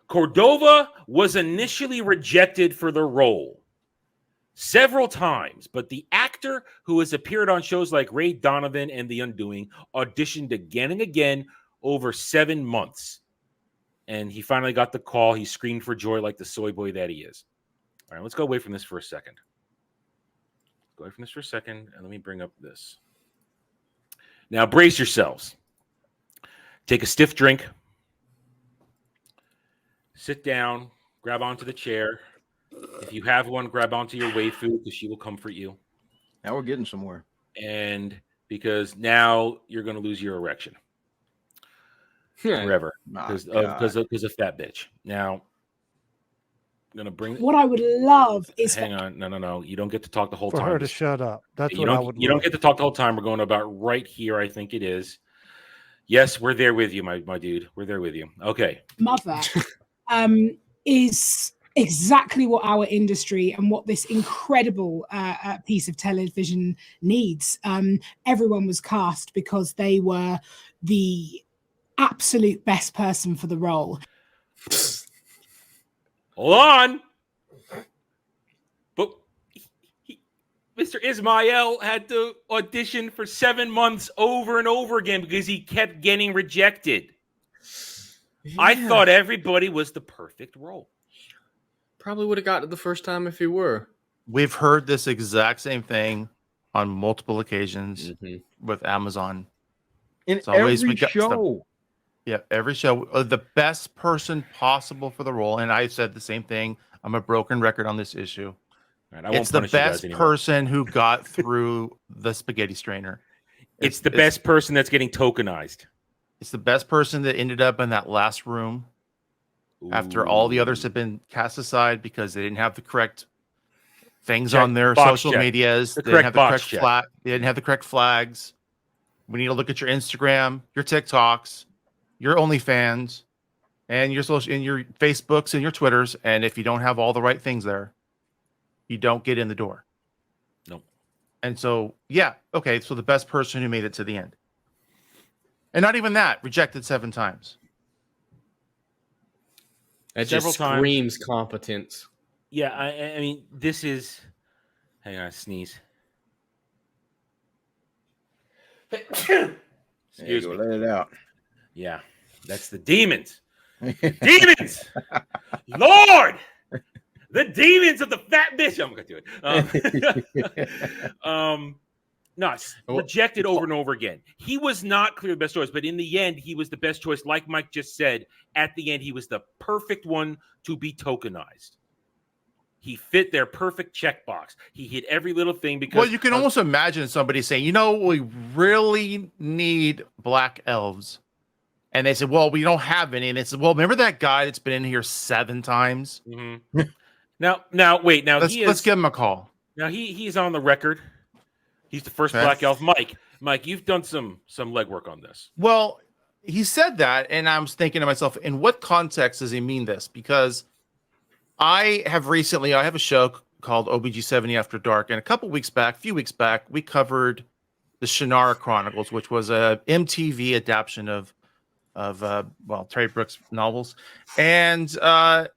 Córdova was initially rejected for the role several times, but the actor who has appeared on shows like Ray Donovan and The Undoing auditioned again and again over 7 months. And he finally got the call. He screamed for joy like the soy boy that he is. All right, let's go away from this for a second. And let me bring up this. Now, brace yourselves. Take a stiff drink. Sit down. Grab onto the chair. If you have one, grab onto your waifu because she will comfort you. Now we're getting somewhere. And because now you're going to lose your erection. Forever. Because of that bitch. Now, I'm going to bring... What I would love is... Hang on. No. You don't get to talk the whole time. For her to shut up. That's what I would You don't get to talk the whole time. We're going about right here, I think it is. Yes, we're there with you, my dude. We're there with you. Okay. Mother is exactly what our industry and what this incredible piece of television needs. Everyone was cast because they were the absolute best person for the role. Hold on. But Mr. Ismael had to audition for 7 months over and over again because he kept getting rejected. Yeah. I thought everybody was the perfect role. Probably would have got it the first time if he were. We've heard this exact same thing on multiple occasions with Amazon. In every show. Every show. The best person possible for the role. And I said the same thing. I'm a broken record on this issue. Right, it's the best person who got through the spaghetti strainer. It's the best person that's getting tokenized. It's the best person that ended up in that last room after all the others have been cast aside because they didn't have the correct things on their social medias. They didn't have the correct flags. We need to look at your Instagram, your TikToks, your OnlyFans, and your Facebooks and your Twitters. And if you don't have all the right things there, you don't get in the door. Nope. And so, so the best person who made it to the end. And not even that, rejected 7 times. That just screams competence. Yeah, I mean, this is... Hang on, sneeze. Excuse me. Let it out. Yeah, that's the demons. Demons! Lord! The demons of the fat bitch. I'm going to do it. No, rejected over and over again. He was not clearly the best choice, but in the end, he was the best choice. Like Mike just said, at the end, he was the perfect one to be tokenized. He fit their perfect checkbox. He hit every little thing because... Well, you can almost imagine somebody saying, we really need black elves. And they said, well, we don't have any. And they said, well, remember that guy that's been in here 7 times? Mm-hmm. Now, wait. Now, let's give him a call. Now, he's on the record. He's the first black elf. Mike, you've done some legwork on this. Well, he said that, and I was thinking to myself, in what context does he mean this? Because I have a show called OBG70 After Dark, and a few weeks back, we covered the Shannara Chronicles, which was a MTV adaptation of Terry Brooks novels. And I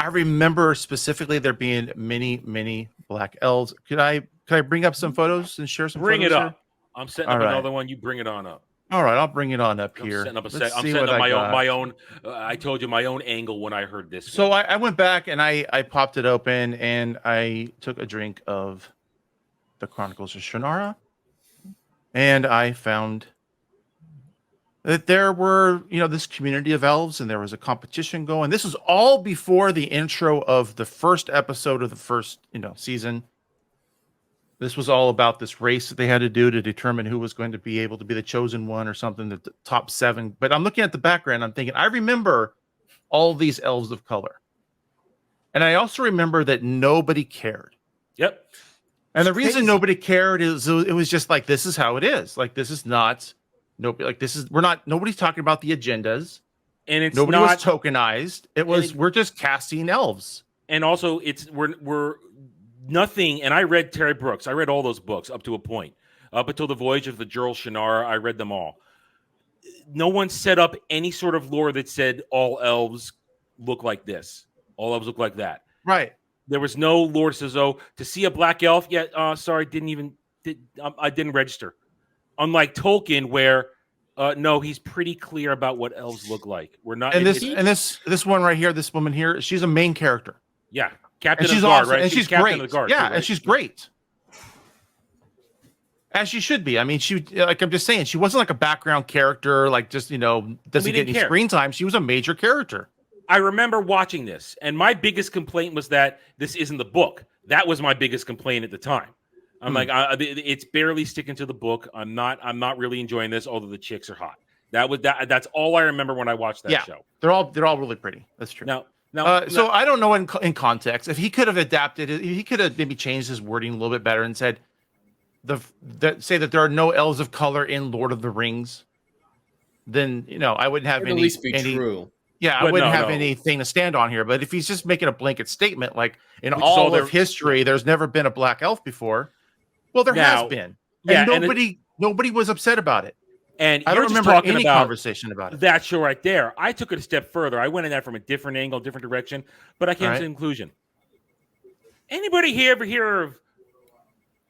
remember specifically there being many, many black elves. Could I bring up some photos and share some photos? Bring it up. Here? I'm setting up another one. You bring it on up. All right, I'll bring it on up here. I'm setting up my own. I told you my own angle when I heard this. So I went back and I popped it open and I took a drink of the Chronicles of Shannara, and I found that there were, this community of elves, and there was a competition going. This was all before the intro of the first episode of the first, season. This was all about this race that they had to do to determine who was going to be able to be the chosen one or something, the top 7. But I'm looking at the background. I'm thinking, I remember all these elves of color. And I also remember that nobody cared. Yep. And the reason nobody cared is it was just like, this is how it is. Like, this is not, nobody's talking about the agendas. And nobody was tokenized. We're just casting elves. And also we're nothing, and I read Terry Brooks. I read all those books up to a point. Up until the Voyage of the Jurl Shannara, I read them all. No one set up any sort of lore that said all elves look like this. All elves look like that. Right. There was no lore says, oh, to see a black elf. Yeah, sorry, I didn't register. Unlike Tolkien, where no, he's pretty clear about what elves look like. We're not. And this one right here, this woman here, she's a main character. Yeah, Captain and of she's the Guard, awesome, right? and she's Captain great. Of the Guard, yeah, too, right? and she's great. As she should be. I mean, she like I'm just saying, she wasn't like a background character, like just doesn't get any screen time. She was a major character. I remember watching this, and my biggest complaint was that this isn't the book. That was my biggest complaint at the time. I'm like, it's barely sticking to the book. I'm not really enjoying this, although the chicks are hot. That's all I remember when I watched that show. They're all really pretty. That's true. So I don't know in context if he could have adapted it. He could have maybe changed his wording a little bit better and said say that there are no elves of color in Lord of the Rings. Then I wouldn't have at least be true. Yeah, but I wouldn't have anything to stand on here. But if he's just making a blanket statement, like in all of history, there's never been a black elf before. Well, there has been. Yeah, and nobody was upset about it. And I don't remember any conversation about it. That show right there. I took it a step further. I went in that from a different angle, different direction, but I came to the conclusion. Anybody here ever hear of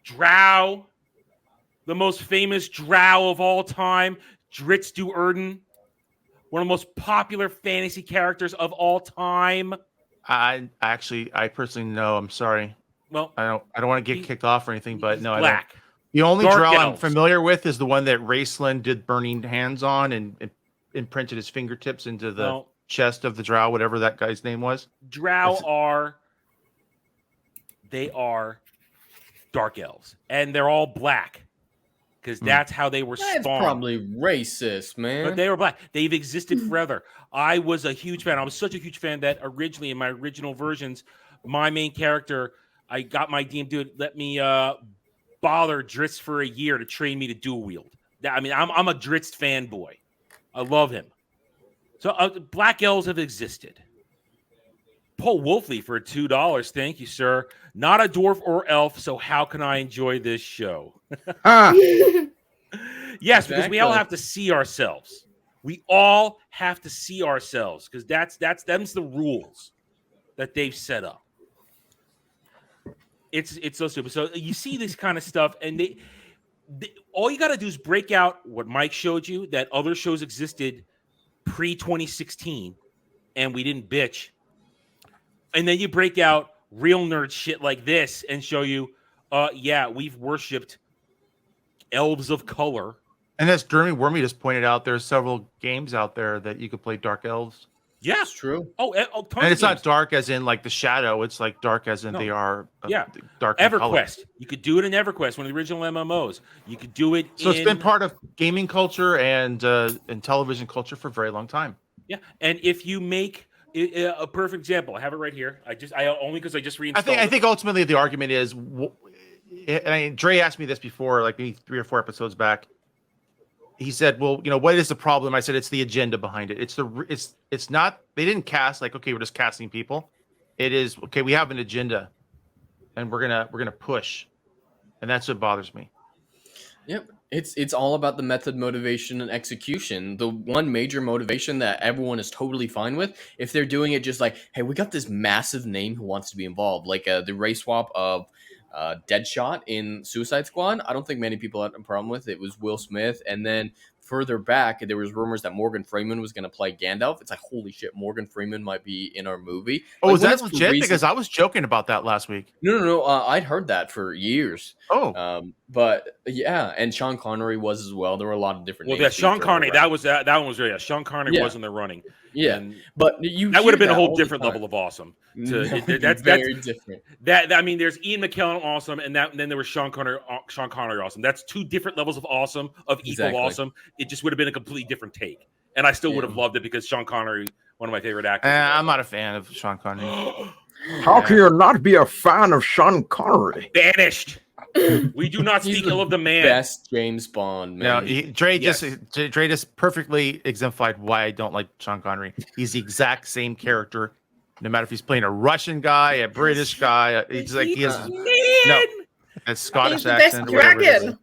Drow? The most famous Drow of all time, Drizzt Do'Urden, one of the most popular fantasy characters of all time. I personally know. I'm sorry. Well, I don't want to get kicked off or anything, but no, black. I don't. The only Dark Drow elves. I'm familiar with is the one that Raceland did burning hands on and imprinted his fingertips into the chest of the Drow, whatever that guy's name was. Drow are dark elves, and they're all black because that's how they were spawned. That's probably racist, man. But they were black. They've existed forever. I was a huge fan. I was such a huge fan that originally in my original versions, my main character, I got my DM dude, let me bother Drizzt for a year to train me to dual wield. I mean, I'm a Drizzt fanboy. I love him. So black elves have existed. Paul Wolfley for $2. Thank you, sir. Not a dwarf or elf, so how can I enjoy this show? Yes, because we all have to see ourselves. We all have to see ourselves because that's the rules that they've set up. It's so stupid. So you see this kind of stuff, and they all you got to do is break out what Mike showed you that other shows existed pre-2016, and we didn't bitch. And then you break out real nerd shit like this and show you, we've worshipped elves of color. And as Jeremy Wormy just pointed out, there's several games out there that you could play dark elves. Yeah, it's true. And it's not dark as in like the shadow. It's like dark as in they are dark. EverQuest. You could do it in EverQuest, one of the original MMOs. You could do it. So it's been part of gaming culture and television culture for a very long time. Yeah, and if you make a perfect example, I have it right here. I only because I just reinstalled. I think ultimately the argument is, Dre asked me this before, like maybe 3 or 4 episodes back. He said, "Well, what is the problem?" I said, "It's the agenda behind it. It's not. They didn't cast like, okay, we're just casting people. It is okay. We have an agenda, and we're gonna push, and that's what bothers me." Yep, it's all about the method, motivation, and execution. The one major motivation that everyone is totally fine with, if they're doing it just like, hey, we got this massive name who wants to be involved, like the race swap of Deadshot in Suicide Squad. I don't think many people had a problem with it. It was Will Smith, and then further back, there was rumors that Morgan Freeman was going to play Gandalf. It's like, holy shit, Morgan Freeman might be in our movie. Oh, is that legit? Because I was joking about that last week. No. I'd heard that for years. Oh, but yeah, and Sean Connery was as well. There were a lot of different. Well, yeah, Sean Connery. That one was really. Yeah, Sean Connery was in the running. Yeah, but that would have been a whole different level of awesome. That's very different. I mean, there's Ian McKellen awesome, and then there was Sean Connery awesome. That's 2 different levels of awesome, of equal awesome. It just would have been a completely different take, and I still would have loved it because Sean Connery, one of my favorite actors. I'm not a fan of Sean Connery. How can you not be a fan of Sean Connery? Banished. We do not speak ill of the man. Best James Bond, man. No, Dre just perfectly exemplified why I don't like Sean Connery. He's the exact same character, no matter if he's playing a Russian guy, a British guy. He's like he has a Scottish accent. Dragon.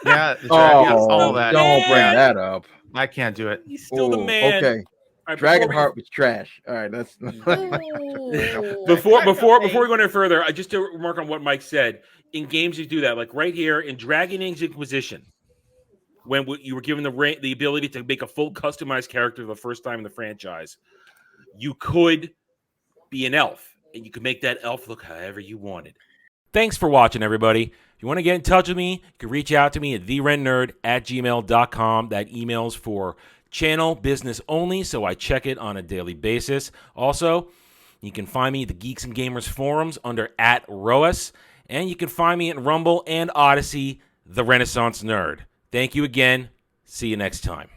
Yeah, all that. Don't bring that up. I can't do it. He's still the man. Okay. right, Dragonheart was trash. All right, that's before we go any further, just to remark on what Mike said. In games, you do that, like right here in Dragon Age Inquisition, when you were given the ability to make a full customized character for the first time in the franchise, you could be an elf, and you could make that elf look however you wanted. Thanks for watching, everybody. If you want to get in touch with me, you can reach out to me at therennerd@gmail.com. That email's for channel business only, so I check it on a daily basis. Also, you can find me at the Geeks and Gamers forums under @ROAS, and you can find me at Rumble and Odyssey, The Renaissance Nerd. Thank you again. See you next time.